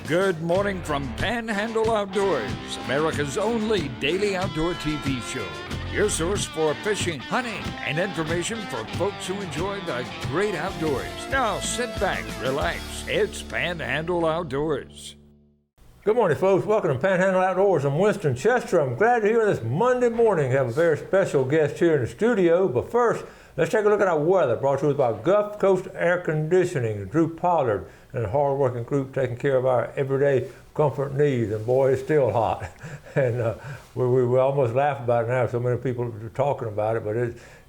Good morning from Panhandle Outdoors, America's only daily outdoor TV show. Your source for fishing, hunting, and information for folks who enjoy the great outdoors. Now sit back, relax. It's Panhandle Outdoors. Good morning, folks. Welcome to Panhandle Outdoors. I'm Winston Chester. I'm glad to hear this Monday morning. We have a very special guest here in the studio. But first, let's take a look at our weather, brought to us by Gulf Coast Air Conditioning, Drew Pollard, and a hard-working group taking care of our everyday comfort needs. And boy, it's still hot. And we almost laugh about it now. So many people are talking about it, but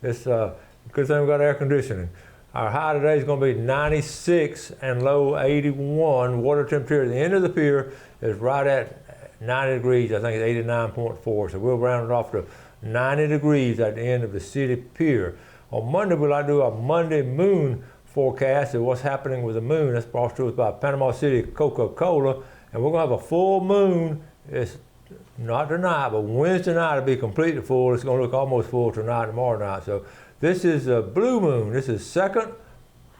it's a good thing we got air conditioning. Our high today is going to be 96 and low 81. Water temperature at the end of the pier is right at 90 degrees. I think it's 89.4. So we'll round it off to 90 degrees at the end of the city pier. On Monday, we'd like to do a Monday moon forecast of what's happening with the moon. That's brought to us by Panama City Coca-Cola. And we're going to have a full moon. It's not tonight, but Wednesday night it'll be completely full. It's going to look almost full tonight and tomorrow night. So this is a blue moon. This is second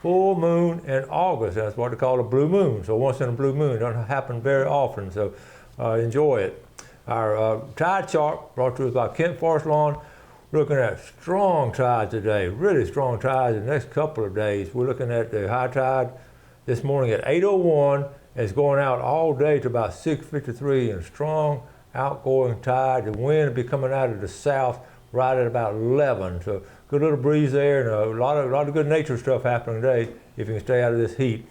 full moon in August. That's what they call a blue moon. So once in a blue moon, it doesn't happen very often. So enjoy it. Our tide chart brought to us by Kent Forest Lawn. We're looking at strong tides today, really strong tides in the next couple of days. We're looking at the high tide this morning at 8:01. It's going out all day to about 6:53 and strong outgoing tide. The wind will be coming out of the south right at about 11. So good little breeze there and a lot of good nature stuff happening today if you can stay out of this heat.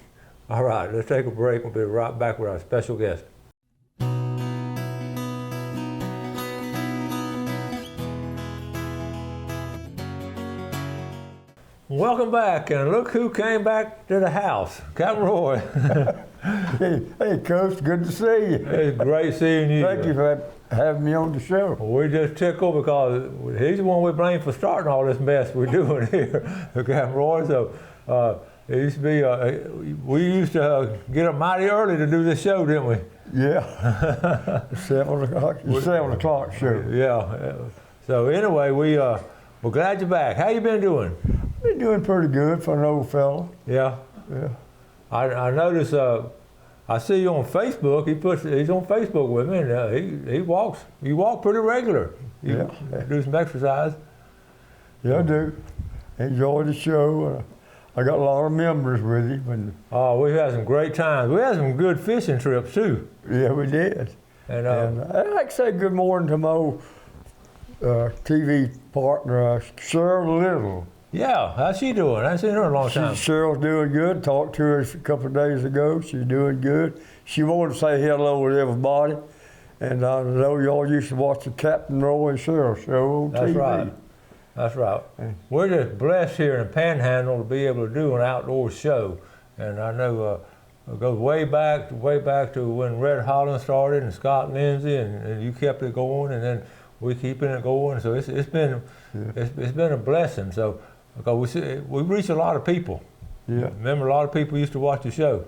All right, let's take a break. We'll be right back with our special guest. Welcome back, and look who came back to the house, Captain Roy. Hey, Coach, good to see you. It's great seeing you. Thank you for having me on the show. We just tickled because he's the one we blame for starting all this mess we're doing here, Captain Roy. So it used to be, we used to get up mighty early to do this show, didn't we? Yeah, 7 o'clock show. Yeah. So anyway, we're glad you're back. How you been doing? Been doing pretty good for an old fella. Yeah. Yeah. I noticed. I see you on Facebook. He's on Facebook with me, and he walks. You walk pretty regular. You do some exercise. Yeah, I do. Enjoy the show. I got a lot of members with him. Oh, we've had some great times. We had some good fishing trips too. Yeah, we did. And I'd like to say good morning to my old TV partner, Cheryl Little. Yeah, how's she doing? I haven't seen her in a long time. Cheryl's doing good. Talked to her a couple of days ago. She's doing good. She wanted to say hello to everybody. And I know y'all used to watch the Captain Roy and Cheryl show on TV. Right. That's right. We're just blessed here in Panhandle to be able to do an outdoor show. And I know it goes way back to when Red Holland started and Scott Lindsay, and you kept it going, and then we keeping it going. So it's been a blessing. So because we reach a lot of people. Yeah. Remember, a lot of people used to watch the show.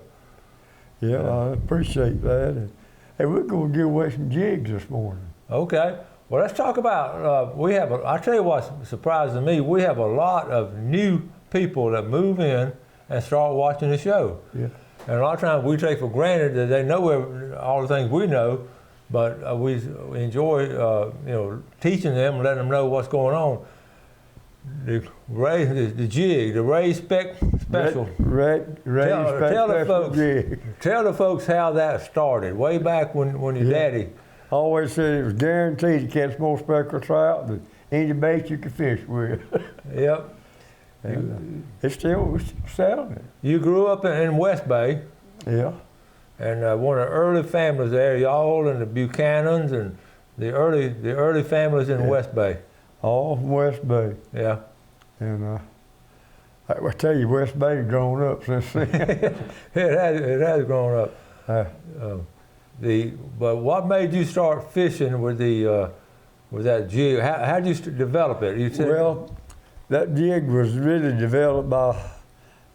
Yeah, I appreciate that. And, hey, we're going to give away some jigs this morning. Okay. Well, let's talk about, I tell you what's surprising me, we have a lot of new people that move in and start watching the show. Yeah. And a lot of times we take for granted that they know all the things we know, but we enjoy, teaching them and letting them know what's going on. The jig, the raised special. Tell the folks how that started, way back when your daddy. I always said it was guaranteed to catch more speckled trout than any bait you could fish with. Yep. It's still selling. You grew up in West Bay. Yeah. And one of the early families there, y'all and the Buchanans and the early families in West Bay. All from West Bay. Yeah. And I tell you, West Bay's grown up since then. it has grown up. But what made you start fishing with that jig? How did you develop it? Well, that jig was really developed by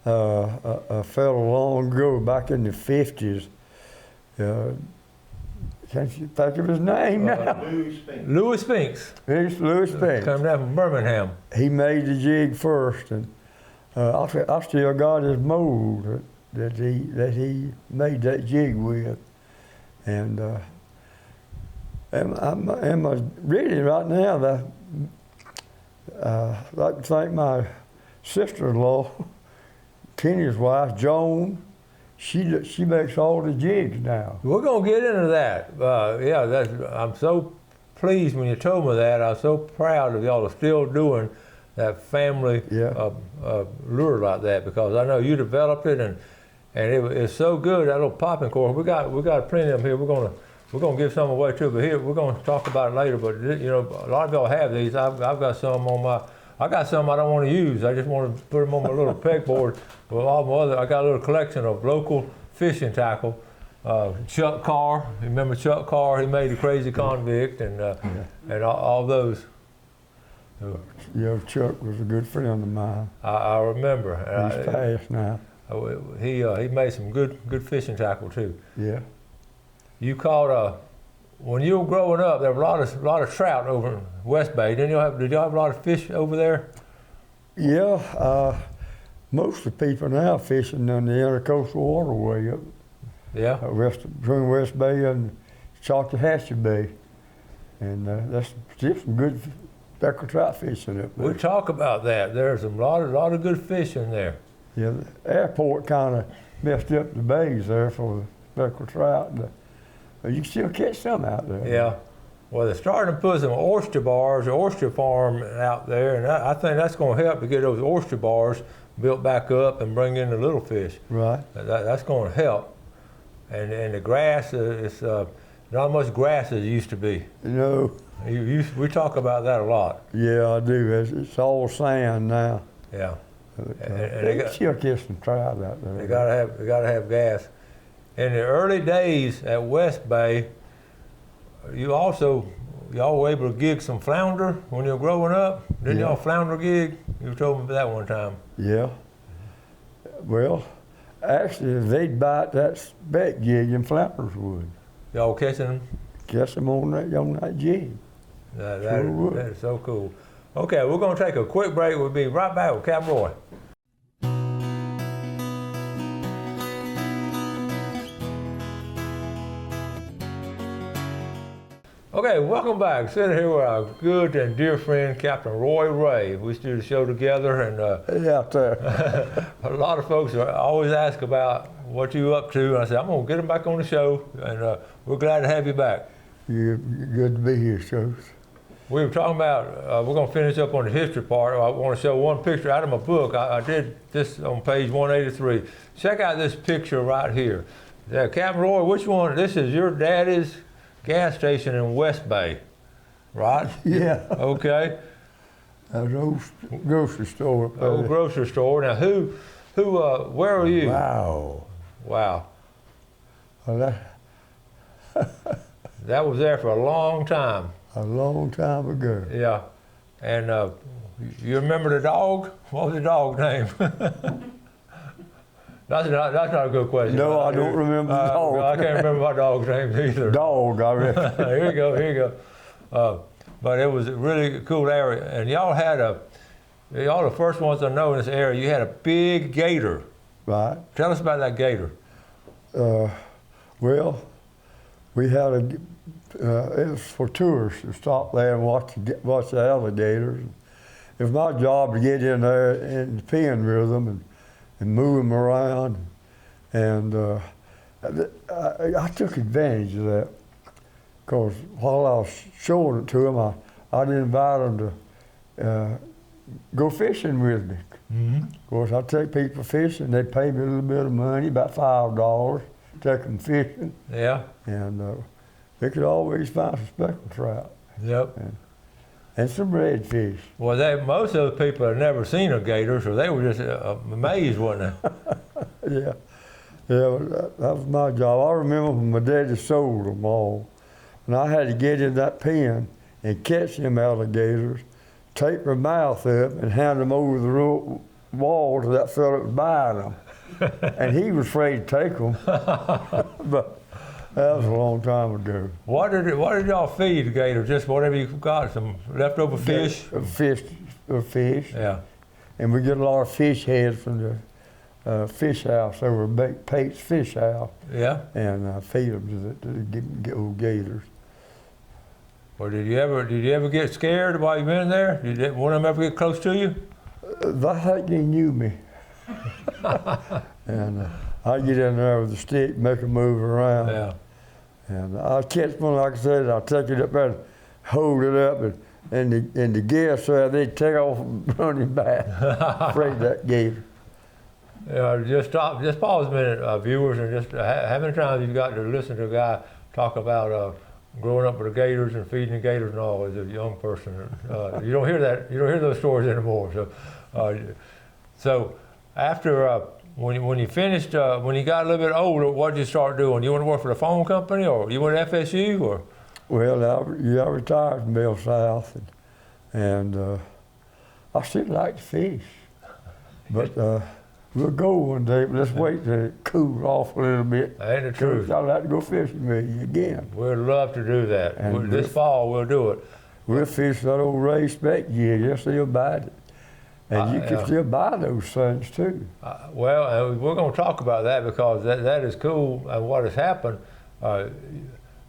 a fellow long ago, back in the 50s. Can't you think of his name now? Louis Spinks. It's Louis Spinks. Coming down from Birmingham. He made the jig first, and I still got his mold that he made that jig with. And I'm really right now, I'd like to thank my sister-in-law, Kenny's wife, Joan. She makes all the jigs now. We're gonna get into that. I'm so pleased when you told me that. I'm so proud of y'all are still doing that family lure like that, because I know you developed it and it's so good, that little popping cord. We got plenty of them here. We're gonna give some away too, but here we're gonna talk about it later. But you know, a lot of y'all have these. I've got some on my. I got some I don't want to use. I just want to put them on my little pegboard. With all my other, I got a little collection of local fishing tackle. Chuck Carr, you remember Chuck Carr? He made the Crazy Convict and all those. Yeah, Chuck was a good friend of mine. I remember. He's passed now. He made some good fishing tackle too. Yeah. You caught when you were growing up, there were a lot of trout over in West Bay. Did y'all have a lot of fish over there? Yeah. Most of the people now fishing on the intercoastal waterway up. Yeah. Between West Bay and Chalkahatchee Bay, and that's still some good speckled trout fishing up there. We talk about that. There's a lot of good fish in there. Yeah, the airport kind of messed up the bays there for the speckled trout. But you can still catch some out there. Yeah. Well, they're starting to put some oyster bars, oyster farm out there, and I think that's going to help to get those oyster bars built back up and bring in the little fish. Right. That's going to help. And the grass is not much grass as it used to be. No. We talk about that a lot. Yeah, I do. It's all sand now. Yeah. And they still catch some trout out there. They gotta have gas. In the early days at West Bay, y'all were able to gig some flounder when you were growing up. Didn't y'all flounder gig? You told me that one time. Yeah. Well, actually, they'd bite that spec jig and flounders would. Y'all catching them? Catch them on that jig. That is so cool. Okay, we're going to take a quick break. We'll be right back with Captain Roy. Okay, welcome back. Sitting here with our good and dear friend, Captain Roy Ray. We used to do the show together, and out there. a lot of folks always ask about what you up to. And I said, I'm going to get him back on the show, and we're glad to have you back. You're good to be here, Shows. We were talking about, we're going to finish up on the history part. I want to show one picture out of my book. I did this on page 183. Check out this picture right here. Captain Roy, which one? This is your daddy's gas station in West Bay, right? Yeah. Okay. An old grocery store up there. Old grocery store. Now, where are you? Wow. Wow. Well, That was there for a long time. a long time ago. Yeah. And you remember the dog? What was the dog name? That's not a good question. No, I don't remember the dog. I can't remember my dog's name either. Dog, I reckon. Here you go. But it was a really cool area. And y'all the first ones I know in this area, you had a big gator. Right. Tell us about that gator. Well, we had it was for tourists to stop there and watch the alligators. It was my job to get in there and pen with them and move them around. And I took advantage of that, because while I was showing it to them, I'd invite them to go fishing with me. Mm-hmm. Of course, I'd take people fishing. They'd pay me a little bit of money, about $5, take them fishing. Yeah. And they could always find some speckled trout. Yep. And some redfish. Well, most of the people had never seen a gator, so they were just amazed, wasn't they? Yeah. That was my job. I remember when my daddy sold them all, and I had to get in that pen and catch them alligators, tape their mouth up, and hand them over the wall to that fellow that was buying them. And he was afraid to take them. But that was a long time ago. What did y'all feed the gator? Just whatever you got, some leftover fish? Fish. Yeah. And we get a lot of fish heads from fish house over at Pate's Fish House Yeah. and feed them to the old gators. Well, did you ever get scared while you been there? Did one of them ever get close to you? I think they knew me. And I get in there with a stick, make them move around. Yeah. And I catch one, like I said, I'll take it up there and hold it up, and the guests, they take off and running back, afraid of that gator. Just pause a minute, viewers, and just how many times you've got to listen to a guy talk about growing up with the gators and feeding the gators and all as a young person. You don't hear that. You don't hear those stories anymore. So after when you finished, when you got a little bit older, what did you start doing? You want to work for the phone company, or you went to FSU, or? Well, I retired from Bell South, and I still like to fish, but we'll go one day. But let's wait till it cools off a little bit. Ain't the truth. I'd like to go fishing with you again. We'd love to do that. And This fall we'll do it. We'll fish that old Ray Speck jig. You'll still buy it. And you can still buy those things too. Well, we're going to talk about that because that is cool. And what has happened,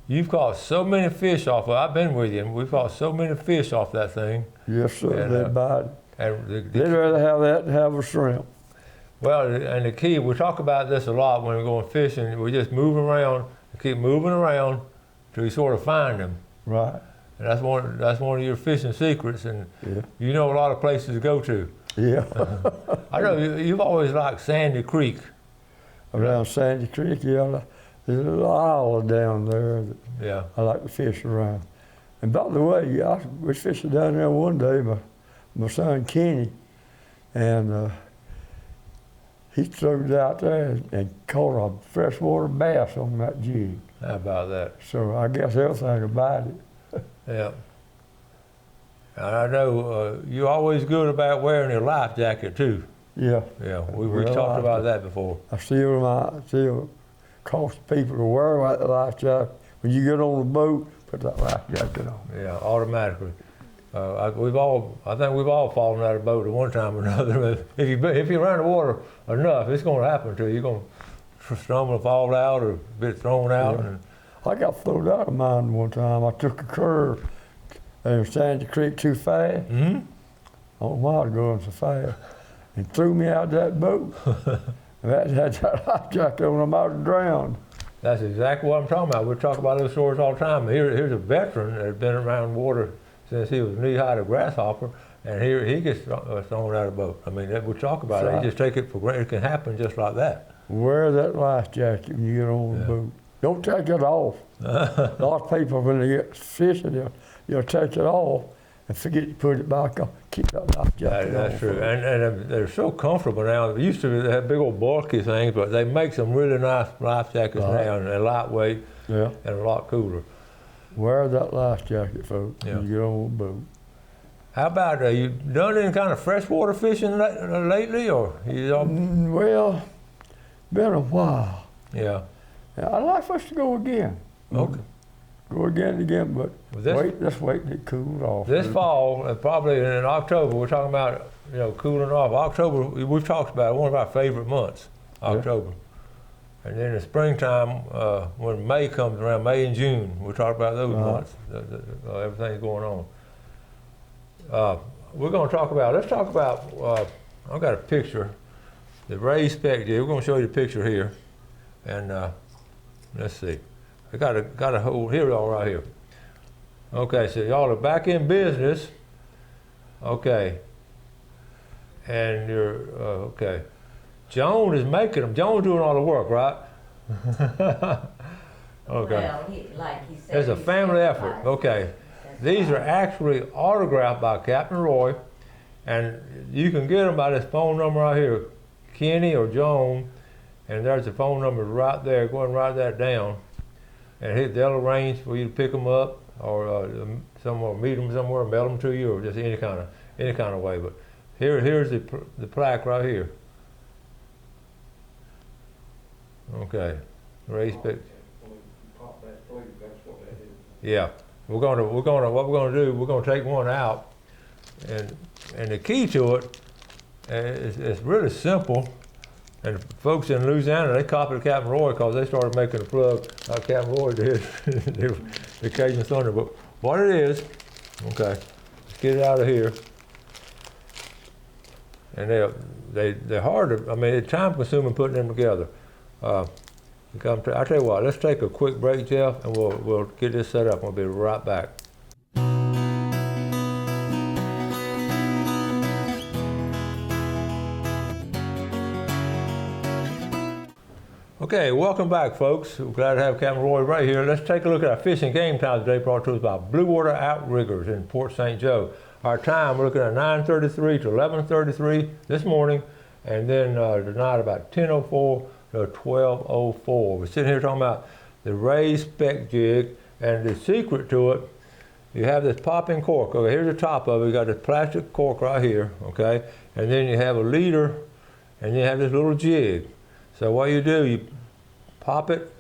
you've caught so many fish off. I've been with you, and we've caught so many fish off that thing. Yes, sir. And, they buy it. And They'd rather have that than have a shrimp. Well, and the key, we talk about this a lot when we're going fishing. We just move around, keep moving around till you sort of find them. Right. And that's one of your fishing secrets, and Yeah. you know a lot of places to go to. Yeah. I know you've always liked Sandy Creek. Around Sandy Creek, yeah. There's a little island down there that Yeah. I like to fish around. And by the way, I was fishing down there one day, my son Kenny, and he threw it out there and caught a freshwater bass on that jig. How about that? So I guess everything about it. Yeah. And I know you're always good about wearing your life jacket too. Yeah. Yeah, we Well, talked about that before. I still cost people to wear that life jacket. When you get on the boat, put that life jacket on. Yeah, automatically. I think we've all fallen out of the boat at one time or another. If you're around the water enough, it's going to happen to you. You're going to stumble and fall out or get thrown out. Yeah. And, I got thrown out of mine one time. I took a curve in Sandy Creek too fast. mm-hmm. I don't know why I was going so fast. And threw me out of that boat. And I had that life jacket on, I was drowned. That's exactly what I'm talking about. We talk about those stories all the time. Here's a veteran that has been around water since he was knee-high to grasshopper, and here he gets thrown out of the boat. I mean, we talk about it. You just take it for granted. It can happen just like that. Wear that life jacket when you get on the boat. Don't take it off. A lot of people, when they get fishing, they'll take it off and forget to put it back on. Keep that life jacket on. That's true. And they're so comfortable now. They used to have big old bulky things, but they make some really nice life jackets now, and they're lightweight and a lot cooler. Wear that life jacket, folks, when you get on the boat. How about, you done any kind of freshwater fishing lately, or Well, been a while. Yeah. I'd like for us to go again. Okay. Go again, but let's wait till it cools off. This fall, probably in October, we're talking about cooling off. October, we've talked about it, one of our favorite months, October. Yeah. And then in the springtime, when May comes around, May and June, we'll talk about those months. Everything's going on. Let's talk about, I've got a picture, the raised speck jig. We're going to show you the picture here. And let's see. I got a hold here, all right here. Okay, so y'all are back in business. Okay. And you're, okay. Joan is making them. Joan's doing all the work, right? Okay. Well, like he said, It's a family effort. Okay. These are actually autographed by Captain Roy, and you can get them by this phone number right here, Kenny or Joan, and there's the phone number right there. Go ahead and write that down, and they'll arrange for you to pick them up, or somewhere, meet them somewhere, mail them to you, or just any kind of way. But here's the plaque right here. Okay, raised pick. Yeah, what we're gonna take one out, and the key to it is really simple. And folks in Louisiana, they copied Captain Roy because they started making a plug like Captain Roy did, the Cajun Thunder. But what it is, okay, let's get it out of here. And they're hard to, I mean, it's time consuming putting them together. I tell you what, let's take a quick break, Jeff, and we'll get this set up. We'll be right back. Okay, welcome back, folks. We're glad to have Captain Roy right here. Let's take a look at our fishing game time today, brought to us by Blue Water Outriggers in Port St. Joe. Our time, we're looking at 9:33 to 11:33 this morning, and then tonight about 10:04 to 12:04. We're sitting here talking about the raised spec jig, and the secret to it, you have this popping cork. Okay, here's the top of it. You got this plastic cork right here, okay? And then you have a leader, and you have this little jig. So what you do, you pop it,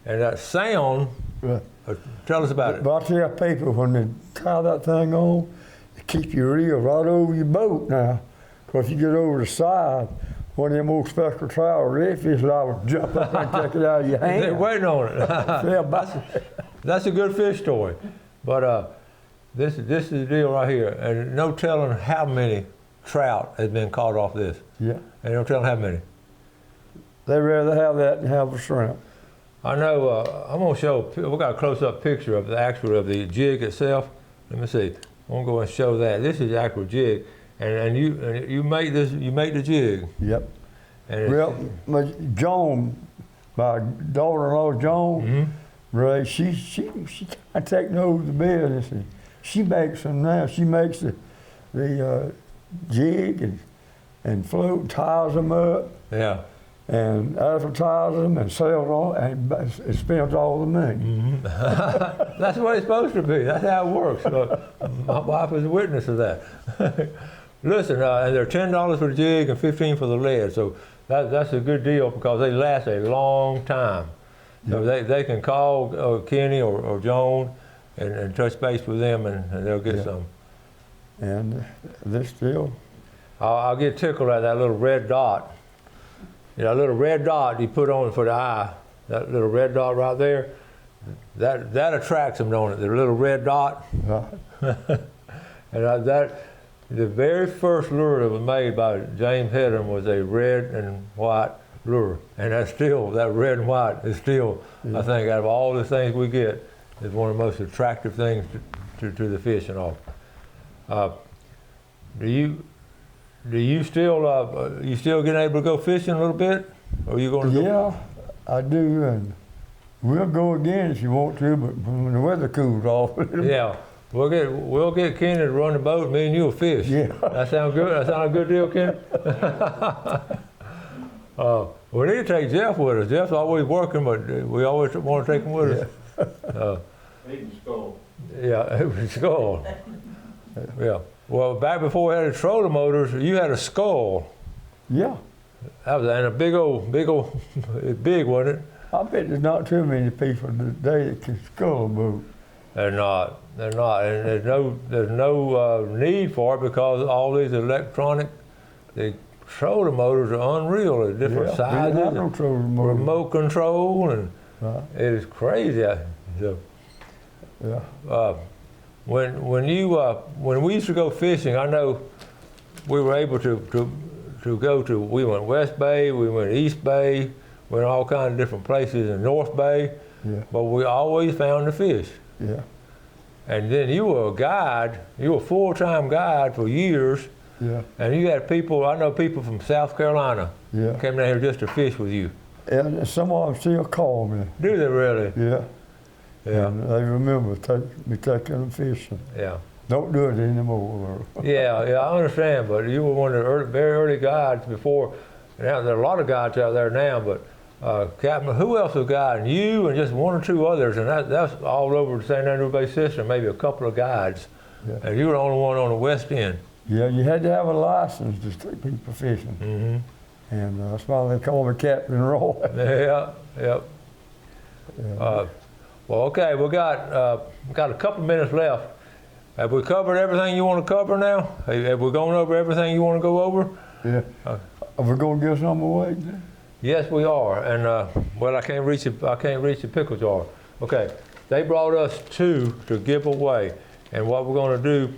and that sound, Right. Tell us about it. But I tell people, when they tie that thing on, it keep your reel right over your boat now. Because if you get over the side, one of them old spectral trout redfish will jump up and take it out of your hand. They're waiting on it. Yeah, That's a good fish story. But this is the deal right here. And no telling how many trout has been caught off this. yeah. And no telling how many. They'd rather have that than have a shrimp. I know, I'm gonna show, we got a close-up picture of the jig itself. Let me see, I'm gonna go and show that. This is the actual jig, and you make the jig. Yep. And Well, Joan, my daughter-in-law Joan, Ray, she I take over the business, and she makes them now. She makes the jig and float, ties them up. Yeah. And advertise them and sell all, and it spends all the money. That's what it's supposed to be. That's how it works. My wife is a witness of that. Listen, and they're $10 for the jig and $15 for the lead. So that's a good deal because they last a long time. So they can call Kenny or Joan and touch base with them, and they'll get some. And this deal. I'll get tickled at that little red dot. You know, a little red dot you put on for the eye, that little red dot right there, that attracts them, don't it? The little red dot. And the very first lure that was made by James Hedden was a red and white lure. And that's still, that red and white is still, I think, out of all the things we get, is one of the most attractive things to the fish and all. Do you still getting able to go fishing a little bit? Or are you going to Yeah, I do, and we'll go again if you want to, but when the weather cools off. Yeah, we'll get Kenny to run the boat, me and you'll fish. Yeah. That sound good? That sound a good deal, Kenny? We need to take Jeff with us. Jeff's always working, but we always want to take him with us. Even skull. Yeah, skull. Yeah. Well, back before we had the trolling motors, you had a skull. Yeah. That was and a big old, it's big, wasn't it? I bet there's not too many people today that can scull a boat. They're not, and there's no need for it because all these electronic, the trolling motors are unreal. They're different sizes, Have no trolling motor. remote control, and Right. it is crazy. So, Yeah. when we used to go fishing, I know we were able to go to. We went West Bay, we went East Bay, we went all kinds of different places in North Bay, Yeah. but we always found the fish. Yeah. And then you were a guide. You were a full-time guide for years, Yeah. and you had people. I know people from South Carolina Yeah. came down here just to fish with you. And some of them still call me. Do they really? Yeah. Yeah. And they remember me taking them fishing. Yeah. Don't do it anymore. Yeah, I understand, but you were one of the very early guides before. Now there are a lot of guides out there now, but Captain, who else was guiding? You and just one or two others, and that's all over the San Andrew Bay system. Maybe a couple of guides, Yeah. and you were the only one on the west end. Yeah, you had to have a license to take people fishing. Mm-hmm. And that's why they call me Captain Roy. Yeah, yep. Yeah. Well, okay, we got a couple of minutes left. Have we covered everything you want to cover now? Have we gone over everything you want to go over? Yeah. Are we gonna give some away then? Yes, we are. And well, I can't reach the pickle jar. Okay, they brought us 2 to give away, and what we're going to do.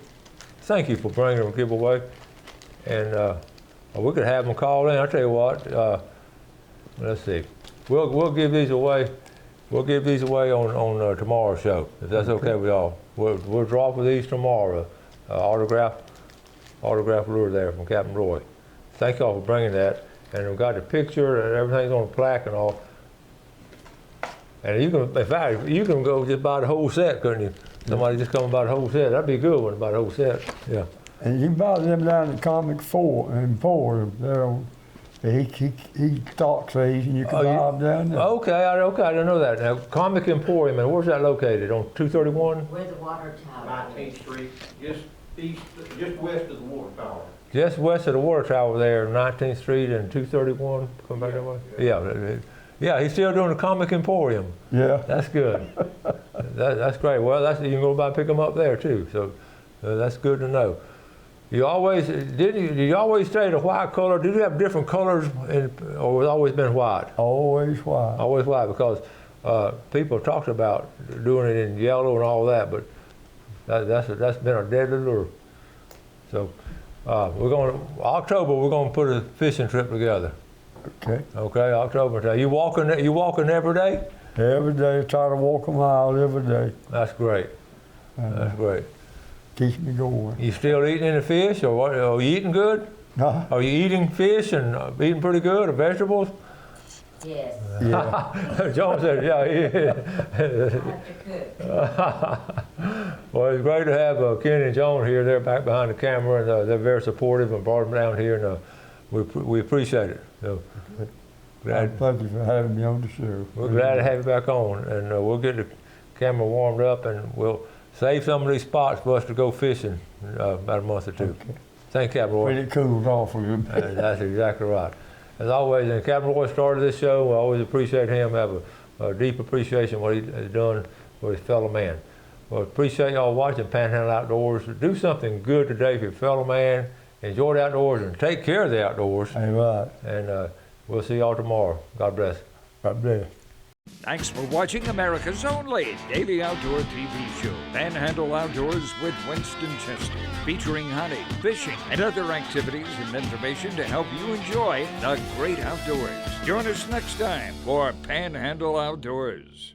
Thank you for bringing them to give away, and we could have them call in. I'll tell you what. Let's see. We'll give these away. We'll give these away on tomorrow's show, if that's okay with y'all. We'll draw for these tomorrow. Autograph lure there from Captain Roy. Thank y'all for bringing that. And we've got the picture and everything's on the plaque and all. And you can, in fact, you can go just buy the whole set, couldn't you? Somebody just come and buy the whole set. That'd be a good one to buy the whole set. Yeah. And you can buy them down at Comic 4 and 4. He stocks these, and you can buy them down there. Okay, I didn't know that. Now, Comic Emporium, and where's that located? On 231? Where the water tower is. 19th Street, just west of the water tower. Just west of the water tower there, 19th Street and 231. Come back that way? Yeah, he's still doing the Comic Emporium. Yeah. That's good. That's great. Well, you can go by and pick them up there too. So that's good to know. You always did you always stay the white color? Did you have different colors, or has it always been white? Always white. Always white, because people talked about doing it in yellow and all that, but that's been a deadly lure. So October we're going to put a fishing trip together. Okay. Okay, October. You walking every day? Every day, try to walk a mile every day. That's great. That's great. Keeps me going. You still eating any fish, or what? Are you eating good? Are you eating fish and eating pretty good, or vegetables? Yes. Yeah. John said, yeah. I have to cook. Well, it's great to have Kenny and John here. They're back behind the camera, and they're very supportive and brought them down here, and we appreciate it. So, Thank you for having me on the show. we're glad to have you back on, and we'll get the camera warmed up, and we'll save some of these spots for us to go fishing about a month or two. Okay. Thank you, Captain Roy. When it cools off a little bit. That's exactly right. As always, and Captain Roy started this show, we always appreciate him, have a deep appreciation what he has done for his fellow man. Well, appreciate y'all watching Panhandle Outdoors. Do something good today for your fellow man. Enjoy the outdoors and take care of the outdoors. Hey, right. And we'll see y'all tomorrow. God bless. God bless. Thanks for watching America's only daily outdoor TV show, Panhandle Outdoors with Winston Chester, featuring hunting, fishing, and other activities and information to help you enjoy the great outdoors. Join us next time for Panhandle Outdoors.